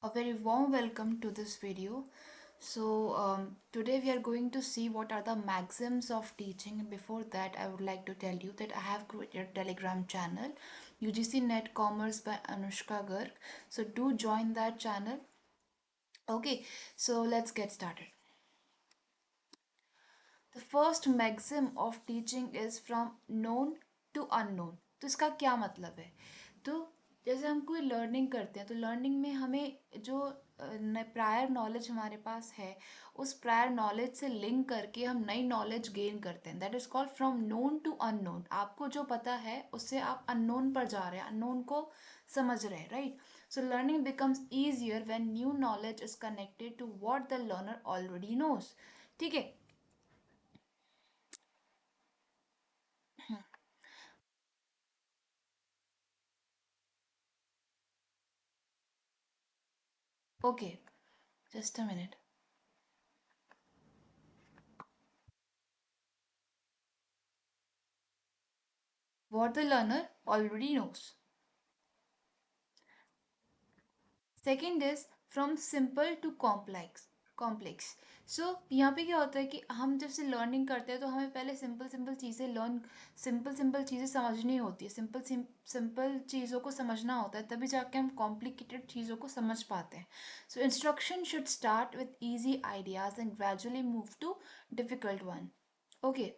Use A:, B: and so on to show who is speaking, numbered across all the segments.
A: A very warm welcome to this video. Today we are going to see what are the maxims of teaching. Before that, I would like to tell you that I have created a Telegram channel, UGC Net Commerce by Anushka Garg. So do join that channel. Okay, so let's get started. The first maxim of teaching is from known to unknown. तो इसका क्या मतलब है? तो जैसे हम कोई learning करते हैं तो लर्निंग में हमें जो प्रायर नॉलेज हमारे पास है उस प्रायर नॉलेज से लिंक करके हम नई नॉलेज गेन करते हैं. That is called from known to unknown. आपको जो पता है उससे आप अननोन पर जा रहे हैं, अननोन को समझ रहे हैं, right? So learning becomes easier when new knowledge is connected to what the learner already knows. ठीक है. Okay, just a minute. What the learner already knows. Second is from simple to complex. सो यहाँ पे क्या होता है कि हम जब से लर्निंग करते हैं तो हमें पहले सिंपल चीज़ें समझनी होती है. सिंपल चीज़ों को समझना होता है, तभी जाके हम कॉम्प्लिकेटेड चीज़ों को समझ पाते हैं. So instruction should start with easy ideas and gradually move to difficult one. Okay.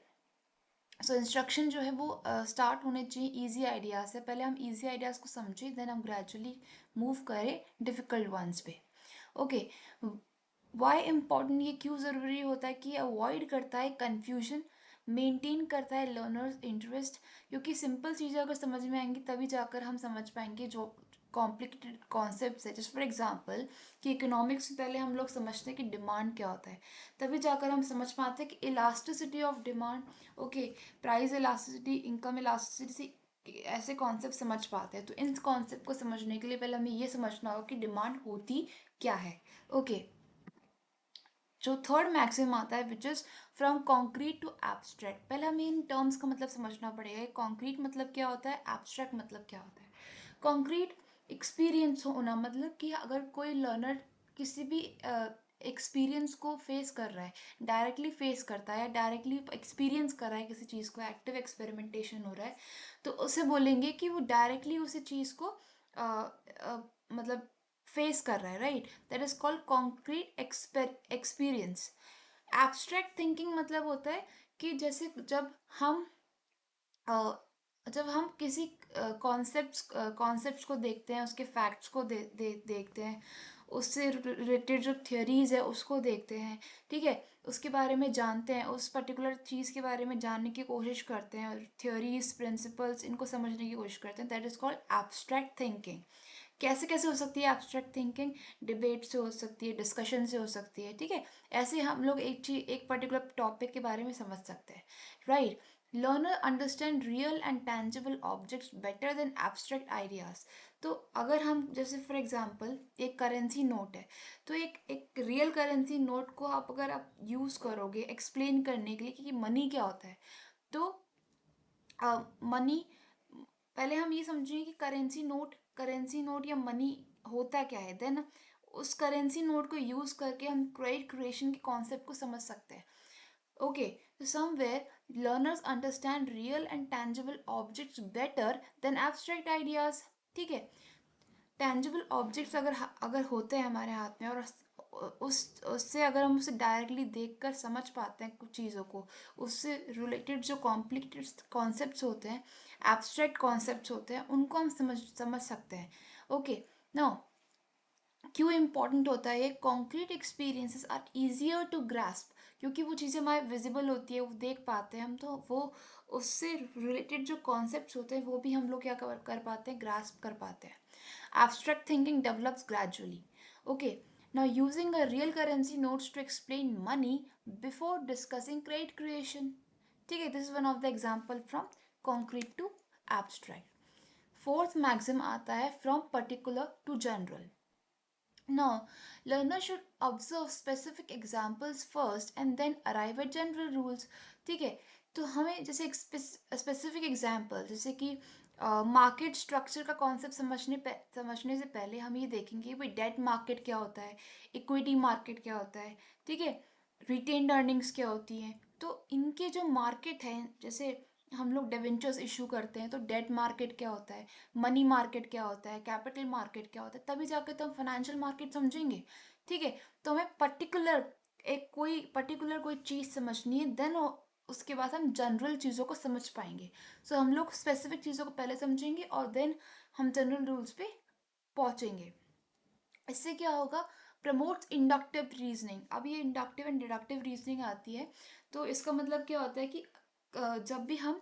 A: So instruction जो है वो स्टार्ट होने चाहिए ईजी आइडियाज़ से. पहले हम ईजी आइडियाज़ को समझें, देन हम ग्रेजुअली मूव करें डिफ़िकल्ट वंस पे. ओके. वाई इम्पॉर्टेंट, ये क्यों ज़रूरी होता है कि अवॉइड करता है कन्फ्यूजन, मेंटेन करता है लर्नर्स इंटरेस्ट. क्योंकि सिंपल चीज़ें अगर समझ में आएंगी तभी जाकर हम समझ पाएंगे जो कॉम्प्लिकेटेड कॉन्सेप्ट्स है. जस्ट फॉर एग्जांपल कि इकोनॉमिक्स में पहले हम लोग समझते हैं कि डिमांड क्या होता है, तभी जाकर हम समझ पाते हैं कि elasticity of demand. Okay. Price elasticity, income elasticity, ऐसे कॉन्सेप्ट समझ पाते हैं. तो इन कॉन्सेप्ट को समझने के लिए पहले हमें ये समझना होगा कि डिमांड होती क्या है. ओके. जो थर्ड मैक्सिम आता है which is from concrete to abstract. पहले हमें इन टर्म्स का मतलब समझना पड़ेगा. कॉन्क्रीट मतलब क्या होता है, एब्स्ट्रैक्ट मतलब क्या होता है. कॉन्क्रीट एक्सपीरियंस होना, मतलब कि अगर कोई लर्नर किसी भी एक्सपीरियंस को फेस कर रहा है, डायरेक्टली फेस करता है या डायरेक्टली एक्सपीरियंस कर रहा है किसी चीज़ को, एक्टिव एक्सपेरिमेंटेशन हो रहा है, तो उसे बोलेंगे कि वो डायरेक्टली उसी चीज़ को मतलब फेस कर रहा है, right? That is called concrete experience. Abstract thinking मतलब होता है कि जैसे जब हम किसी कॉन्सेप्ट्स को देखते हैं, उसके फैक्ट्स को देखते हैं, उससे रिलेटेड जो थियोरीज है उसको देखते हैं, ठीक है, उसके बारे में जानते हैं, उस पर्टिकुलर चीज़ के बारे में जानने की कोशिश करते हैं, थियोरीज प्रिंसिपल्स इनको समझने की कोशिश करते हैं. That is called abstract thinking. कैसे कैसे हो सकती है एब्स्ट्रैक्ट थिंकिंग? डिबेट से हो सकती है, डिस्कशन से हो सकती है, ठीक है. ऐसे हम लोग एक पर्टिकुलर टॉपिक के बारे में समझ सकते हैं, right? Learner understand real and tangible objects better than abstract ideas. तो अगर हम जैसे फॉर एग्जांपल एक करेंसी नोट है, तो एक रियल करेंसी नोट को अगर आप यूज़ करोगे एक्सप्लेन करने के लिए कि मनी क्या होता है, तो मनी, पहले हम ये समझेंगे कि करेंसी नोट या मनी होता क्या है, देन उस करेंसी नोट को यूज़ करके हम क्रेडिट क्रिएशन के कॉन्सेप्ट को समझ सकते हैं. ओके. तो somewhere learners understand real and tangible objects better than abstract ideas. ठीक है. टैंजिबल ऑब्जेक्ट्स अगर होते हैं हमारे हाथ में, और उस उससे अगर हम उसे डायरेक्टली देखकर समझ पाते हैं कुछ चीज़ों को, उससे रिलेटेड जो कॉम्प्लिकेटेड कॉन्सेप्ट्स होते हैं, एब्स्ट्रैक्ट कॉन्सेप्ट्स होते हैं, उनको हम समझ सकते हैं. ओके. नाउ क्यों इम्पॉर्टेंट होता है ये? Concrete experiences are easier to grasp. क्योंकि वो चीज़ें हमारे विजिबल होती है, वो देख पाते हैं हम, तो वो उससे रिलेटेड जो कॉन्सेप्ट्स होते हैं वो भी हम लोग क्या कर पाते हैं, ग्रास्प कर पाते हैं. Abstract thinking develops gradually. Okay. Now using a real currency notes to explain money before discussing credit creation. ठीक है. This is one of the example from concrete to abstract. Fourth maxim आता है from particular to general. Now, learners should observe specific examples first and then arrive at general rules. ठीक है. तो हमें जैसे एक स्पेसिफिक एग्जांपल, जैसे कि मार्केट स्ट्रक्चर का कॉन्सेप्ट समझने से पहले हम ये देखेंगे भाई डेट मार्केट क्या होता है, इक्विटी मार्केट क्या होता है, ठीक है, रिटेन्ड अर्निंग्स क्या होती हैं। तो इनके जो मार्केट हैं, जैसे हम लोग डिवेंचर्स इशू करते हैं तो डेट मार्केट क्या होता है, मनी मार्केट क्या होता है, कैपिटल मार्केट क्या होता है, तभी जाके तो हम फाइनेंशियल मार्केट समझेंगे। ठीक है, तो हमें पर्टिकुलर कोई चीज़ समझनी है, देन उसके बाद हम जनरल चीज़ों को समझ पाएंगे। सो हम लोग स्पेसिफिक चीज़ों को पहले समझेंगे और देन हम जनरल रूल्स पे पहुंचेंगे। इससे क्या होगा, प्रमोट्स इंडक्टिव रीजनिंग। अब ये इंडक्टिव एंड डिडक्टिव रीजनिंग आती है, तो इसका मतलब क्या होता है कि जब भी हम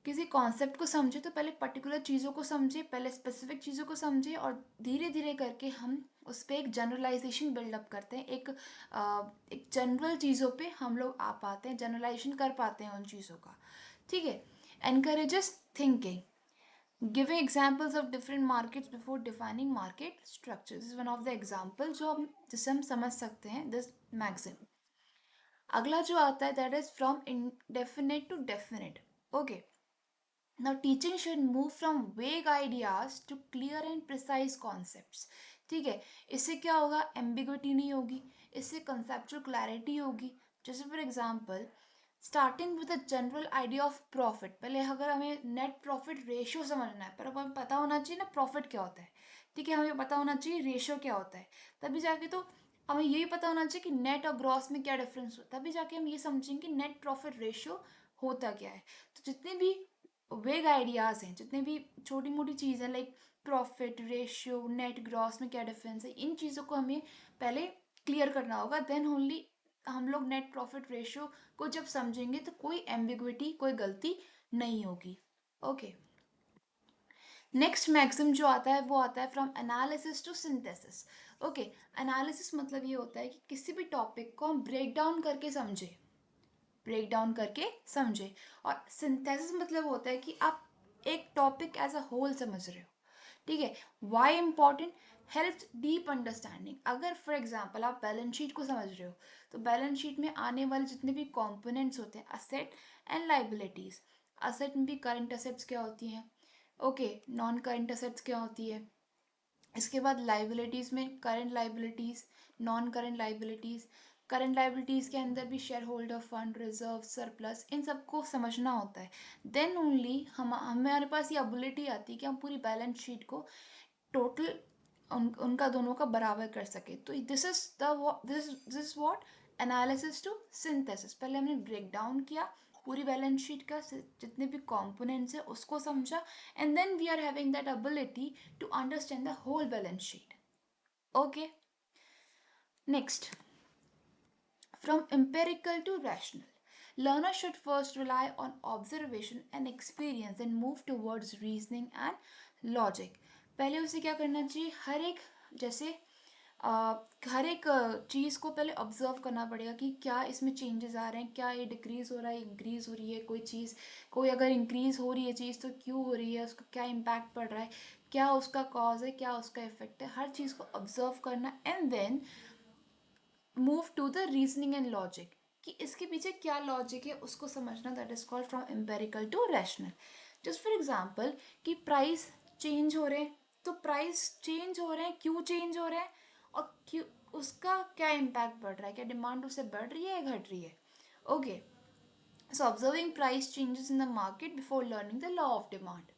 A: किसी कॉन्सेप्ट को समझे तो पहले पर्टिकुलर चीज़ों को समझे, पहले स्पेसिफिक चीज़ों को समझे, और धीरे धीरे करके हम उस पर एक जनरलाइजेशन बिल्डअप करते हैं। एक जनरल चीज़ों पे हम लोग आ पाते हैं, जनरलाइजेशन कर पाते हैं उन चीज़ों का। ठीक है, encourages thinking, giving examples of different markets before defining market structure is one of the example जिससे हम समझ सकते हैं दिस मैक्सिम। अगला जो आता है that is from indefinite to definite. Okay, now teaching should move from vague ideas to clear and precise concepts। ठीक है, इससे क्या होगा, एम्बिग्विटी नहीं होगी, इससे कंसेप्चुअल क्लैरिटी होगी। जैसे for example, starting with a general idea of profit. पहले अगर हमें नेट प्रॉफिट रेशियो समझना है, पर अब हमें पता होना चाहिए ना प्रॉफिट क्या होता है। ठीक है, हमें पता होना चाहिए रेशियो क्या होता है, तभी जाके तो हमें यही पता होना चाहिए कि नेट और ग्रॉस में क्या डिफरेंस होता है, तभी जाके हम ये समझेंगे कि नेट प्रॉफिट रेशियो होता क्या है। तो जितने भी वेग आइडियाज हैं, जितने भी छोटी मोटी चीज़ें like profit ratio, net gross में क्या डिफरेंस है, इन चीज़ों को हमें पहले क्लियर करना होगा, देन ओनली हम लोग नेट प्रॉफिट रेशियो को जब समझेंगे तो कोई एम्बिग्विटी, कोई गलती नहीं होगी। ओके, नेक्स्ट मैक्सिम जो आता है वो आता है from analysis to synthesis. Okay, analysis मतलब ये होता है कि किसी भी टॉपिक को हम ब्रेक डाउन करके समझे, ब्रेक डाउन करके समझे। और सिंथेसिस मतलब होता है कि आप एक टॉपिक एज अ होल समझ रहे हो। ठीक है, why important, help deep understanding. अगर फॉर एग्जांपल आप बैलेंस शीट को समझ रहे हो, तो बैलेंस शीट में आने वाले जितने भी कंपोनेंट्स होते हैं, असेट एंड लाइबिलिटीज। असेट में भी करंट असेट्स क्या होती हैं, ओके, नॉन करंट असेट्स क्या होती है। इसके बाद लाइबिलिटीज़ में current liabilities, non current liabilities. Current liabilities के अंदर भी shareholder fund, reserve, surplus, इन सबको समझना होता है। देन ओनली हमारे पास ये एबिलिटी आती है कि हम पूरी बैलेंस शीट को टोटल उनका दोनों का बराबर कर सके। तो this what analysis to synthesis. पहले हमने ब्रेक डाउन किया पूरी बैलेंस शीट का, जितने भी कंपोनेंट्स है उसको समझा, and then we are having that ability to understand the whole balance sheet. Okay, next, from empirical to rational. Learners should first rely on observation and experience and move towards reasoning and logic. पहले उसे क्या करना चाहिए, जैसे हर एक चीज़ को पहले observe करना पड़ेगा कि क्या इसमें चेंजेस आ रहे हैं, क्या ये डिक्रीज़ हो रहा है, इंक्रीज़ हो रही है कोई चीज़। कोई अगर इंक्रीज़ हो रही है चीज़ तो क्यों हो रही है, उसका क्या इम्पैक्ट पड़ रहा है, क्या उसका कॉज है, क्या उसका इफेक्ट है, हर चीज़ को ऑब्जर्व करना, and then move to the reasoning and logic, कि इसके पीछे क्या लॉजिक है उसको समझना। That is called from empirical to rational. Just for example कि प्राइस चेंज हो रहे हैं, तो प्राइस चेंज हो रहे हैं, क्यों चेंज हो रहे हैं, और क्यों, उसका क्या इम्पैक्ट पड़ रहा है, क्या डिमांड उससे बढ़ रही है या घट रही है। Okay, so observing price changes in the market before learning the law of demand.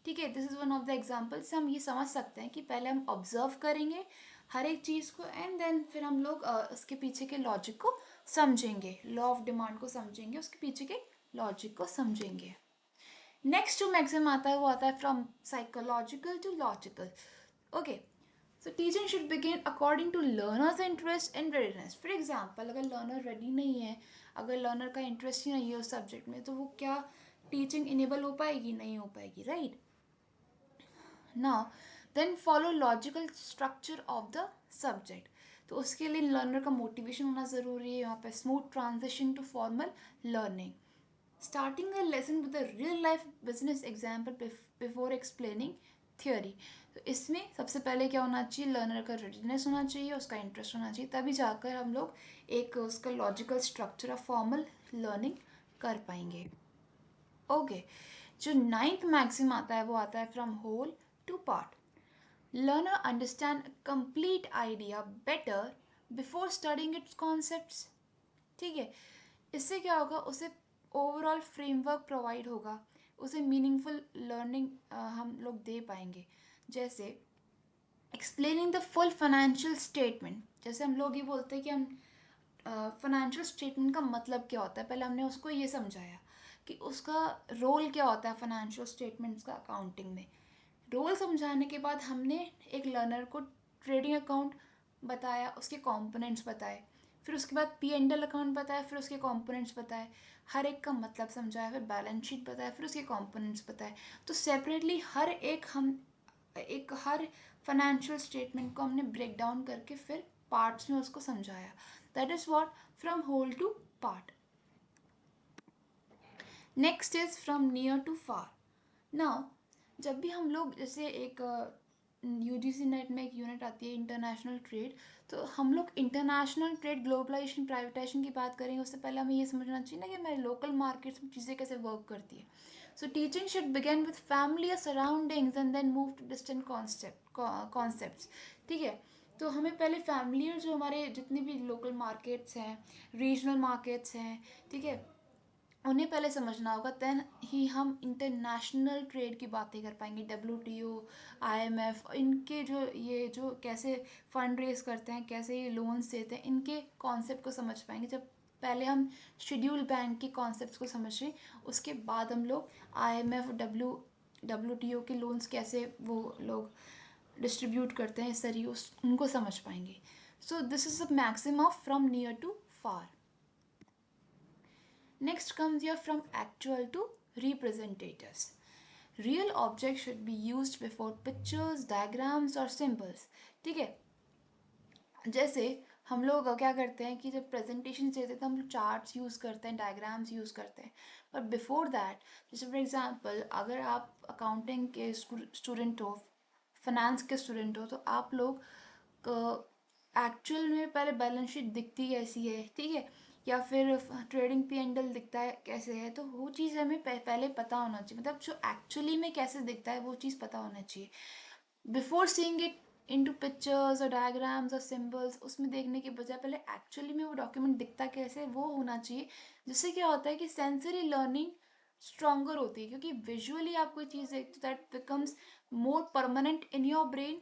A: ठीक है, this is one of the examples. हम ये समझ सकते हैं कि पहले हम ऑब्जर्व करेंगे हर एक चीज़ को, एंड देन फिर हम लोग उसके पीछे के लॉजिक को समझेंगे, लॉ ऑफ डिमांड को समझेंगे, उसके पीछे के लॉजिक को समझेंगे। नेक्स्ट जो मैक्सिम आता है वो आता है from psychological to logical. Okay, so teaching should begin according to learners interest and readiness. For example, अगर लर्नर रेडी नहीं है, अगर लर्नर का इंटरेस्ट ही नहीं है उस सब्जेक्ट में, तो वो क्या टीचिंग इनेबल हो पाएगी, नहीं हो पाएगी, right. Now then follow logical structure of the subject. तो उसके लिए लर्नर का मोटिवेशन होना ज़रूरी है। यहाँ पे smooth transition to formal learning, starting a lesson with a real life business example before explaining theory. तो इसमें सबसे पहले क्या होना चाहिए, लर्नर का रेडीनेस होना चाहिए, उसका इंटरेस्ट होना चाहिए, तभी जाकर हम लोग एक उसका logical structure of formal learning कर पाएंगे। ओके, जो नाइन्थ मैक्सिम आता है वो आता है from whole to part. Learner understand a complete idea better before studying its concepts। ठीक है, इससे क्या होगा, उसे ओवरऑल फ्रेमवर्क प्रोवाइड होगा, उसे मीनिंगफुल लर्निंग हम लोग दे पाएंगे। जैसे explaining the full financial statement, जैसे हम लोग ये बोलते हैं कि हम फाइनेंशियल स्टेटमेंट का मतलब क्या होता है, पहले हमने उसको ये समझाया कि उसका रोल क्या होता है फाइनेंशियल स्टेटमेंट्स का अकाउंटिंग में। रोल समझाने के बाद हमने एक लर्नर को ट्रेडिंग अकाउंट बताया, उसके कंपोनेंट्स बताए, फिर उसके बाद पी एंड एल अकाउंट बताया, फिर उसके कंपोनेंट्स बताए, हर एक का मतलब समझाया, फिर बैलेंस शीट बताया, फिर उसके कंपोनेंट्स बताए। तो सेपरेटली हर एक हम एक हर फाइनेंशियल स्टेटमेंट को हमने ब्रेक डाउन करके फिर पार्ट्स में उसको समझाया। That is what from whole to part. Next is from near to far. Now जब भी हम लोग जैसे एक यूजीसी नेट में एक यूनिट आती है इंटरनेशनल ट्रेड, तो हम लोग इंटरनेशनल ट्रेड, ग्लोबलाइजेशन, प्राइवेटाइजेशन की बात करेंगे उससे पहले हमें ये समझना चाहिए ना कि हमारे लोकल मार्केट्स में चीज़ें कैसे वर्क करती है। So teaching should begin with family surroundings and then move to distant concepts. ठीक है, तो हमें पहले फैमिलियर जो हमारे जितने भी लोकल मार्केट्स हैं, रीजनल मार्केट्स हैं, ठीक है, उन्हें पहले समझना होगा, देन ही हम इंटरनेशनल ट्रेड की बातें कर पाएंगे। डब्ल्यूटीओ, आईएमएफ, इनके जो ये जो कैसे फंड रेज करते हैं, कैसे ये लोन्स देते हैं, इनके कॉन्सेप्ट को समझ पाएंगे। जब पहले हम शेड्यूल बैंक के कॉन्सेप्ट्स को समझ रहे, उसके बाद हम लोग आईएमएफ, डब्ल्यूटीओ के लोन्स कैसे वो लोग डिस्ट्रीब्यूट करते हैं, इस तरीके उनको समझ पाएंगे। So this is a maxim of from near to far. Next comes your from actual to representatives. Real objects should be used before pictures, diagrams or symbols. ठीक है, जैसे हम लोग क्या करते हैं कि जब प्रेजेंटेशन देते हैं तो हम लोग चार्ट्स यूज़ करते हैं, डायग्राम्स यूज़ करते हैं। पर बिफोर दैट, जैसे फॉर एग्जांपल अगर आप अकाउंटिंग के स्टूडेंट हो, फाइनेंस के स्टूडेंट हो, तो आप लोग एक्चुअल में पहले बैलेंस शीट दिखती कैसी है, ठीक है, या फिर ट्रेडिंग पी एंड एल दिखता है कैसे है, तो वो चीज़ हमें पहले पता होना चाहिए। मतलब जो एक्चुअली में कैसे दिखता है वो चीज़ पता होना चाहिए। Before seeing it into pictures और डायग्राम्स और सिंबल्स, उसमें देखने के बजाय पहले एक्चुअली में वो डॉक्यूमेंट दिखता कैसे वो होना चाहिए। जिससे क्या होता है कि सेंसरी लर्निंग स्ट्रॉन्गर होती है, क्योंकि विजुअली आप कोई चीज़ देखते हो that becomes more permanent in your brain.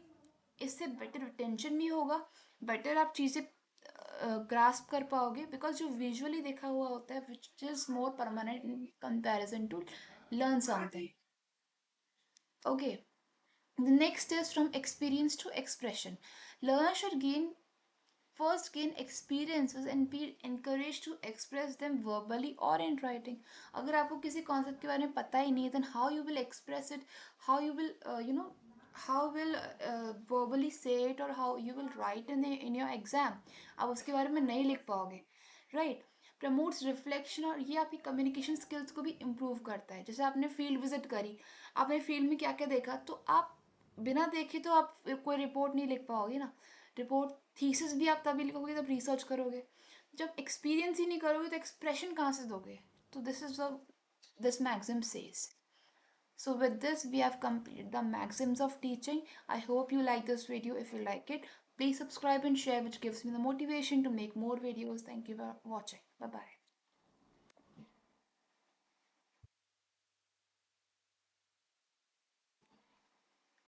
A: इससे बेटर रिटेंशन भी होगा, बेटर आप चीज़ें ग्रास्प कर पाओगे, बिकॉज जो विजुअली देखा हुआ होता है which is more permanent in comparison to learn something. Okay, the next is from experience to expression. Learners should gain experiences and be encouraged to express them verbally or in writing. अगर आपको किसी concept के बारे में पता ही नहीं है, then how you will express it, how you will how will verbally say it, or how you will write in your exam, आप उसके बारे में नहीं लिख पाओगे, राइट। प्रमोट्स रिफ्लेक्शन, और ये आपकी कम्युनिकेशन स्किल्स को भी इम्प्रूव करता है। जैसे आपने फील्ड विजिट करी, आपने फील्ड में क्या क्या देखा, तो आप बिना देखे तो आप कोई रिपोर्ट नहीं लिख पाओगे ना। रिपोर्ट, थीसिस भी आप तभी लिखोगे जब रिसर्च करोगे। जब एक्सपीरियंस ही नहीं करोगे तो एक्सप्रेशन कहाँ से दोगे। तो this is this maxim says. So with this we have completed the maxims of teaching. I hope you like this video. If you like it, please subscribe and share, which gives me the motivation to make more videos. Thank you for watching. Bye bye.